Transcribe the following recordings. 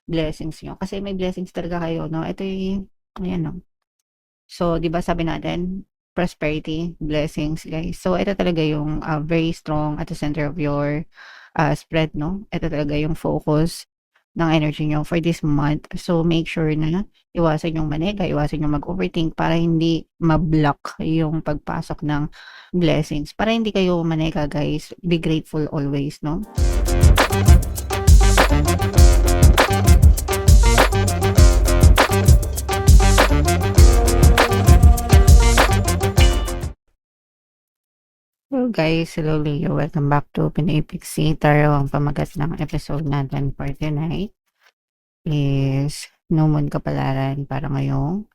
blessings niyo. Kasi may blessings talaga kayo, no? Ito yung, ayan, no? So, di ba sabi natin, prosperity, blessings, guys. So, ito talaga yung very strong at the center of your spread, no? Ito talaga yung focus ng energy nyo for this month. So, make sure na iwasan yung manega, iwasan yung mag-overthink para hindi ma-block yung pagpasok ng blessings. Para hindi kayo manega, guys. Be grateful always, no? Hello guys, hello Leo. Welcome back to Pinoy Pixie. Taro ang pamagat ng episode natin for tonight is No Moon Kapalaran para ngayong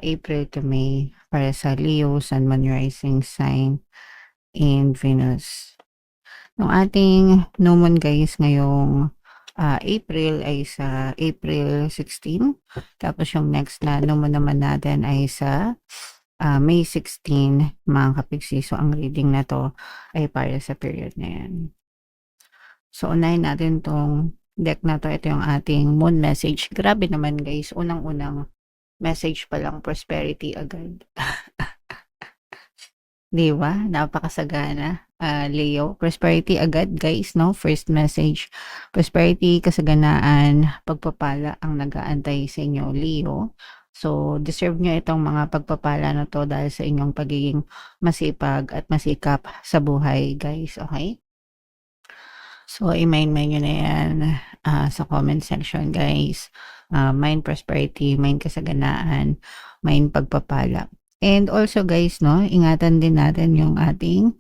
April to May para sa Leo, Sun, Moon, Rising sign, and Venus. Yung ating No Moon guys ngayong April ay sa April 16. Tapos yung next na No Moon naman natin ay sa May 16, mga kapigsi. So, ang reading na to ay para sa period na yan. So, unahin natin tong deck na to. Ito yung ating moon message. Grabe naman guys. Unang-unang message pa lang, prosperity agad. Di ba? Napakasagana. Leo, prosperity agad guys, no? First message. Prosperity, kasaganaan, pagpapala ang nag-aantay sa inyo, Leo. So, deserve nyo itong mga pagpapala na to dahil sa inyong pagiging masipag at masikap sa buhay, guys. Okay? So, i-mind nyo na yan sa comment section, guys. Mind prosperity, mind kasaganaan, mind pagpapala. And also, guys, no, ingatan din natin yung ating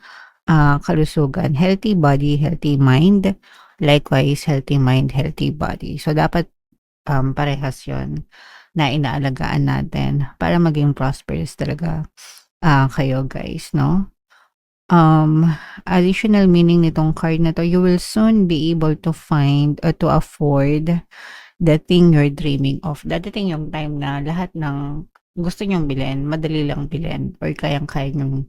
kalusugan. Healthy body, healthy mind. Likewise, healthy mind, healthy body. So, dapat parehas yon na inaalagaan natin para maging prosperous talaga kayo guys, no? Additional meaning nitong card na to, you will soon be able to find or to afford the thing you're dreaming of. Dadating yung time na lahat ng gusto nyong bilhin, madali lang bilhin or kayang-kaya nyong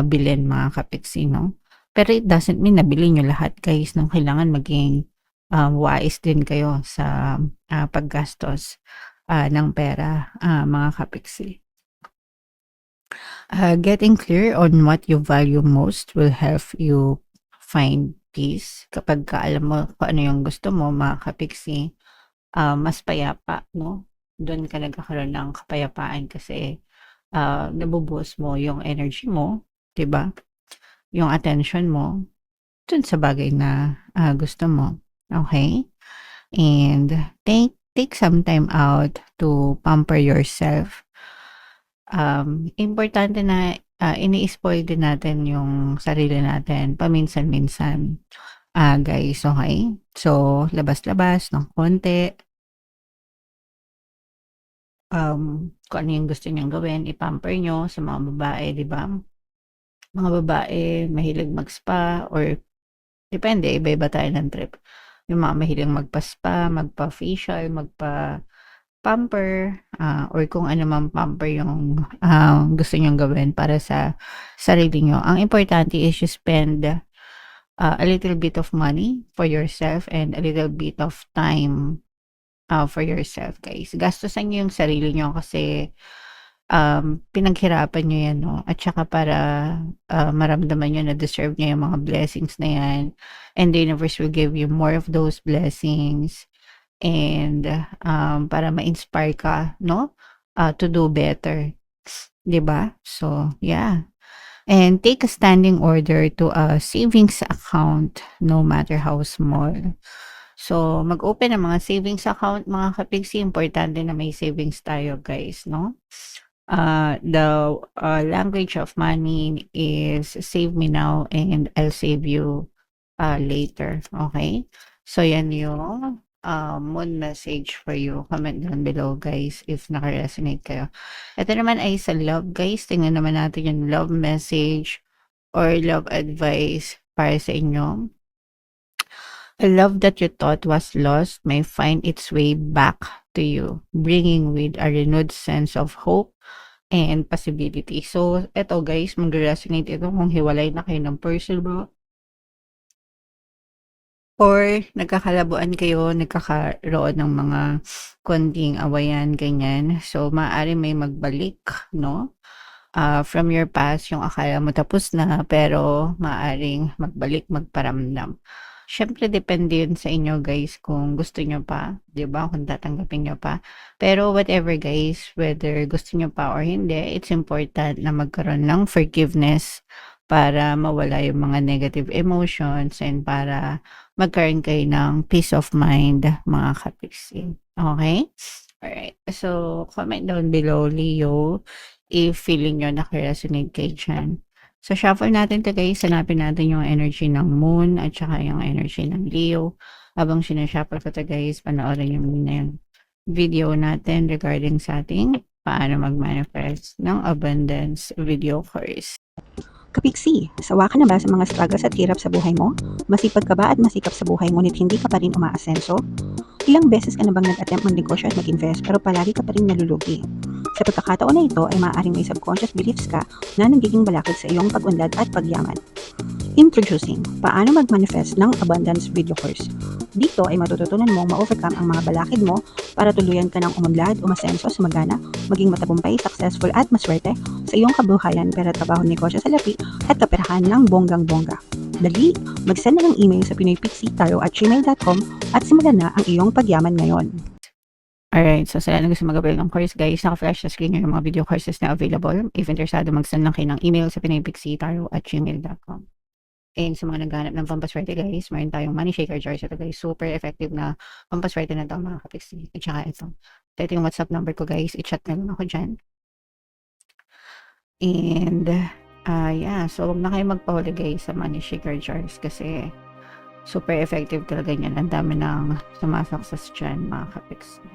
bilhin mga kapiksi, no? Pero it doesn't mean na bilhin nyo lahat guys, no? Kailangan maging wais din kayo sa paggastos ng pera, mga kapiksi. Getting clear on what you value most will help you find peace. Kapag alam mo kung ano yung gusto mo, mga kapiksi, mas payapa, no? Doon ka nagkakaroon ng kapayapaan kasi nabubuhos mo yung energy mo, 'di ba? Yung attention mo dun sa bagay na gusto mo. Okay? And take some time out to pamper yourself. Importante na ini-spoil din natin yung sarili natin paminsan-minsan. Guys, okay? So, labas-labas ng konti. Kung ano yung gusto niyong gawin, ipamper nyo sa mga babae, di ba? Mga babae, mahilig mag-spa or depende, iba-iba tayo ng trip. Yung mga mahilig magpa-spa, magpa-facial, magpa-pamper, or kung ano man pamper yung gusto nyong gawin para sa sarili nyo. Ang importante is you spend a little bit of money for yourself and a little bit of time for yourself, guys. Gastusan nyo yung sarili nyo kasi pinaghirapan nyo yan, no? At saka para maramdaman nyo na deserve nyo yung mga blessings na yan. And the universe will give you more of those blessings. And para ma-inspire ka, no? To do better. 'Di ba? So, yeah. And take a standing order to a savings account, no matter how small. So, mag-open ng mga savings account, mga kapigsi. Importante na may savings tayo, guys, no? The language of money is save me now and I'll save you later. Okay? So, yan yung moon message for you. Comment down below, guys, if naka-resonate kayo. Ito naman ay sa love, guys. Tingnan naman natin yung love message or love advice para sa inyo. A love that you thought was lost may find its way back to you, bringing with a renewed sense of hope and possibility. So, eto guys, mag-resonate ito kung hiwalay na kayo ng person mo. or nagkakalabuan kayo, nagkakaroon ng mga konting awayan, ganyan. So, maaaring may magbalik, no? From your past, yung akala mo tapos na, pero maaaring magbalik, magparamdam. Siyempre, depende yun sa inyo, guys, kung gusto nyo pa, di ba? Kung tatanggapin nyo pa. Pero whatever, guys, whether gusto nyo pa or hindi, it's important na magkaroon ng forgiveness para mawala yung mga negative emotions and para magkaroon kayo ng peace of mind, mga kapiksi. Okay? Alright. So, comment down below, Leo, if feeling nyo naka-resonate kayo dyan. So, shuffle natin 'to, guys. Hanapin natin yung energy ng Moon at saka yung energy ng Leo. Habang sina-shuffle ko 'to, guys, panoorin niyo muna yung video natin regarding sa ating paano mag-manifest ng abundance video course. Kapiksi, sawa ka na ba sa mga struggles at hirap sa buhay mo? Masipag ka ba at masikap sa buhay ngunit hindi ka pa rin umaasenso? Ilang beses ka na bang nag-attempt magnegosyo at mag-invest pero palagi ka pa rin nalulugi? Sa pagkakataon na ito ay maaaring may subconscious beliefs ka na nagiging balakid sa iyong pag-unlad at pagyaman. Introducing, paano mag-manifest ng abundance video course. Dito ay matututunan mong ma-overcome ang mga balakid mo para tuluyan ka ng umunlad, umasenso, sumagana, maging matagumpay, successful at maswerte sa iyong kabuhayan, pera, trabaho, negosyo sa lapi at kaperahan ng bonggang-bongga. Dali, mag-send na ng email sa pinoypixie@gmail.com at simulan na ang iyong pagyaman ngayon. Alright, so sa lahat ng gusto mag-avail ng course, guys, naka-flash sa screen yung mga video courses na available. If interesado, mag-send lang kayo ng email sa pinoypixie@gmail.com. And sa mga naghahanap ng pampaswerte, guys, meron tayong money shaker jars. Ito, guys, super effective na pampaswerte na ito, mga kapiksi. At saka ito. Ito yung WhatsApp number ko, guys. I-chat na lang ako dyan. And, yeah. So, huwag na kayo magpahuli, guys, sa money shaker jars kasi super effective talaga yan. Ang dami ng sumasakses dyan, mga kapiksi.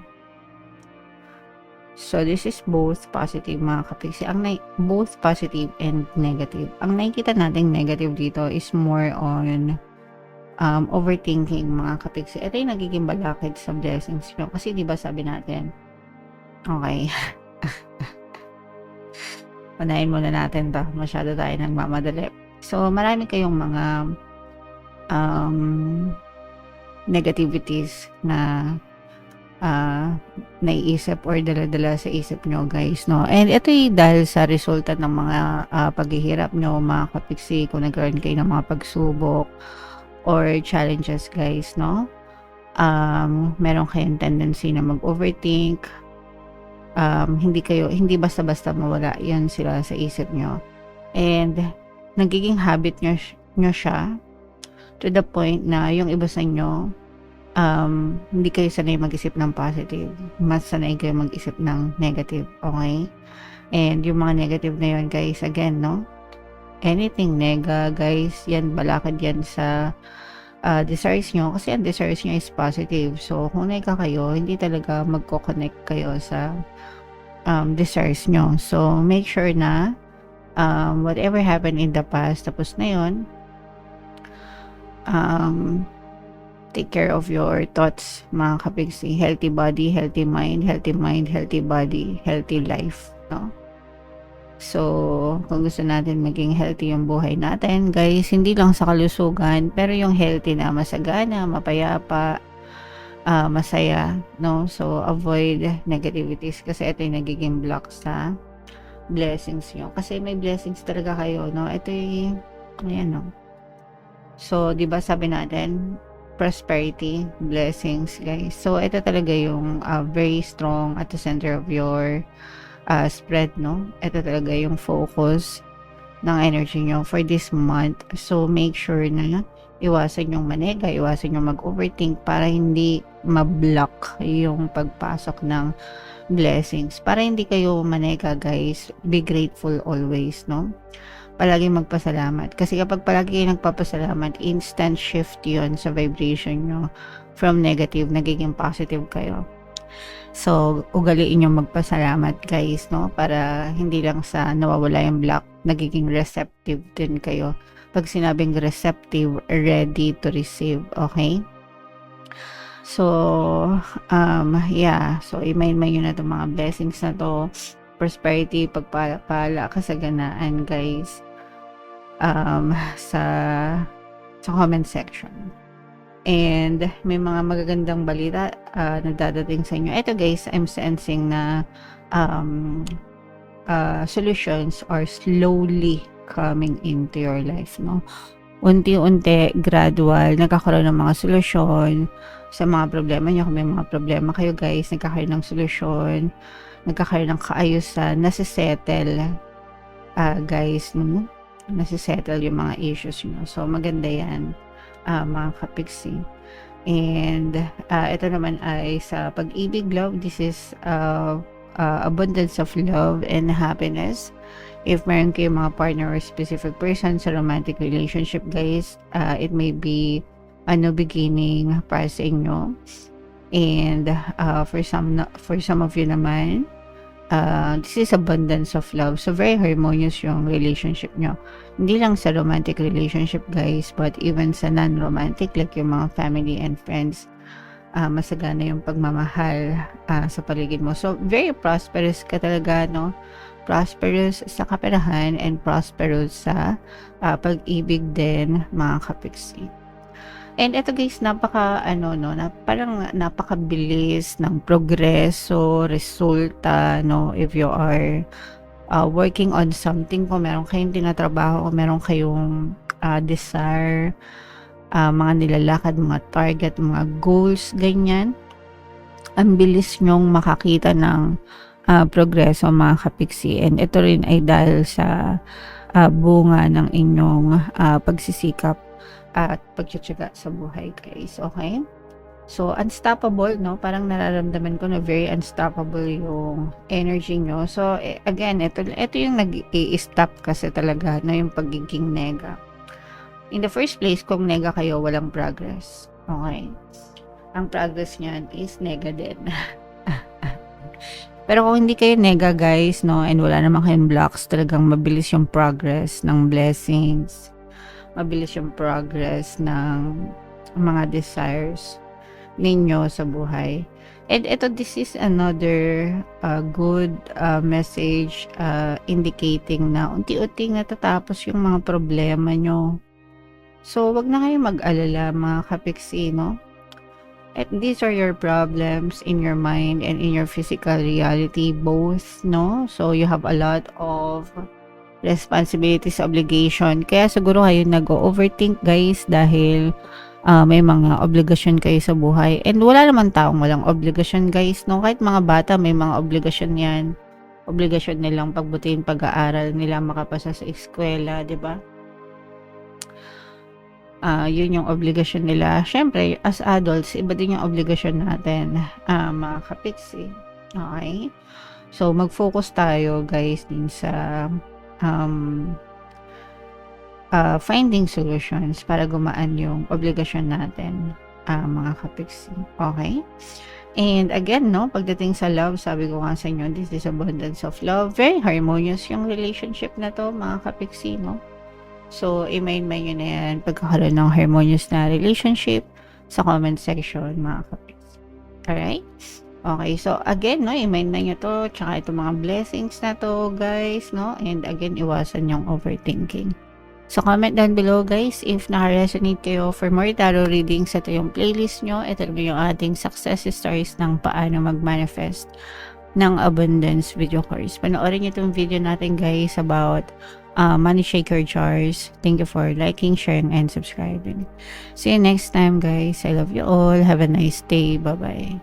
So, this is both positive, mga kapiksi. Both positive and negative. Ang nakikita natin negative dito is more on overthinking, mga kapiksi. Ito yung nagiging balakid sa blessings nyo. Kasi diba sabi natin, okay, panayin muna natin to. Masyado tayo nagmamadali. So, marami kayong mga negativities na naiisip or dala-dala sa isip nyo, guys, no? And ito dahil sa resulta ng mga paghihirap nyo, mga kapiksi, kung nagkaroon kayo ng mga pagsubok or challenges, guys, no? Meron kayong tendency na mag-overthink. Hindi basta-basta mawala yan sila sa isip nyo. And nagiging habit nyo siya to the point na yung iba sa inyo, hindi kayo sanay mag-isip ng positive. Mas sanay kayo mag-isip ng negative. Okay? And yung mga negative na yun, guys, again, no? Anything nega, guys, yan, balakad yan sa desires nyo. Kasi ang desires nyo is positive. So, kung nega kayo, hindi talaga magko-connect kayo sa desires nyo. So, make sure na whatever happened in the past, tapos na yun, take care of your thoughts, mga kapiksi. Healthy body, healthy mind, healthy mind, healthy body, healthy life, no? So, kung gusto natin maging healthy yung buhay natin, guys, hindi lang sa kalusugan, pero yung healthy na masagana, mapayapa, masaya, no? So, avoid negativities kasi ito yung nagiging block sa blessings nyo. Kasi may blessings talaga kayo, no? Ito yung, ayan, no? So, di ba sabi natin, prosperity, blessings, guys. So, ito talaga yung very strong at the center of your spread, no? Ito talaga yung focus ng energy nyo for this month. So, make sure na iwasan yung manega, iwasan yung mag-overthink para hindi ma-block yung pagpasok ng blessings. Para hindi kayo manega, guys, be grateful always, no? Palagi magpasalamat. Kasi kapag palagi kayo nagpapasalamat, instant shift yun sa vibration nyo. From negative, nagiging positive kayo. So, ugaliin nyo magpasalamat, guys, no? Para hindi lang sa nawawala yung block, nagiging receptive din kayo. Pag sinabing receptive, ready to receive, okay? So, yeah. So, i-mind nyo na itong mga blessings na to. Prosperity, pagpala, kasaganaan, guys. Sa comment section. and may mga magagandang balita na dadating sa inyo. Ito guys, I'm sensing na um, solutions are slowly coming into your life, no? Unti-unti, gradual, nagkakaroon ng mga solusyon sa mga problema niyo. Kung may mga problema kayo guys, nagkakaroon ng solusyon, nagkakaroon ng kaayusan, nasisettle, guys, no? Nasisettle yung mga issues niyo. So, maganda yan, mga kapiksi. And ito naman ay sa pag-ibig, love. This is abundance of love and happiness. If meron kayong mga partner or specific person sa romantic relationship, guys, it may be beginning para sa inyo. And for some of you naman, this is abundance of love. So very harmonious yung relationship nyo. Hindi lang sa romantic relationship, guys, but even sa non-romantic, like yung mga family and friends, masagana yung pagmamahal sa paligid mo. So very prosperous ka talaga, no? Prosperous sa kaperahan and prosperous sa pag-ibig din, mga kapiksi. And ito guys, parang napakabilis ng progreso, resulta, no? If you are working on something, kung meron kayong tinatrabaho, kung meron kayong desire, mga nilalakad, mga target, mga goals, ganyan, ang bilis nyong makakita ng progreso, mga kapiksi. And ito rin ay dahil sa bunga ng inyong pagsisikap at pagtsatsaga sa buhay, guys. Okay? So, unstoppable, no? Parang nararamdaman ko na very unstoppable yung energy nyo. So, again, ito yung nag-i-stop kasi talaga, no? Yung pagiging nega. In the first place, kung nega kayo, walang progress. Okay? Ang progress niyan is nega din. Pero kung hindi kayo nega, guys, no, and wala naman kayong blocks, talagang mabilis yung progress ng blessings. Mabilis yung progress ng mga desires ninyo sa buhay. And this is another good message indicating na unti-unti natatapos yung mga problema nyo. So, wag na kayong mag-alala, mga kapiksi, no? At these are your problems in your mind and in your physical reality, both, no? So, you have a lot of responsibilities, obligation. Kaya siguro kayo nag-overthink, guys, dahil may mga obligasyon kayo sa buhay. And wala naman taong walang obligasyon, guys, no? Kahit mga bata, may mga obligasyon yan. Obligasyon nilang pagbutihin pag-aaral nila, makapasa sa eskwela, di ba? Yun yung obligasyon nila. Syempre, as adults, iba din yung obligasyon natin, mga kapiksi. Okay? So, mag-focus tayo, guys, din sa finding solutions para gumaan yung obligasyon natin, mga kapiksi. Okay? And again, no, pagdating sa love, sabi ko nga sa inyo, this is abundance of love. Very harmonious yung relationship na to, mga kapiksi, no? So, i-main nyo na yan pagkakaroon ng harmonious na relationship sa comment section, mga kapiksi. Alright? Okay, so again, no, i-main nyo to, tsaka itong mga blessings na to, guys, no? And again, iwasan yung overthinking. So, comment down below, guys, if naka-resonate kayo for more tarot readings. Ito yung playlist nyo. Ito yung ating success stories ng paano mag-manifest ng abundance video course. Panoorin nyo itong video natin, guys, about money shaker jars. Thank you for liking, sharing, and subscribing. See you next time, guys. I love you all. Have a nice day. Bye-bye.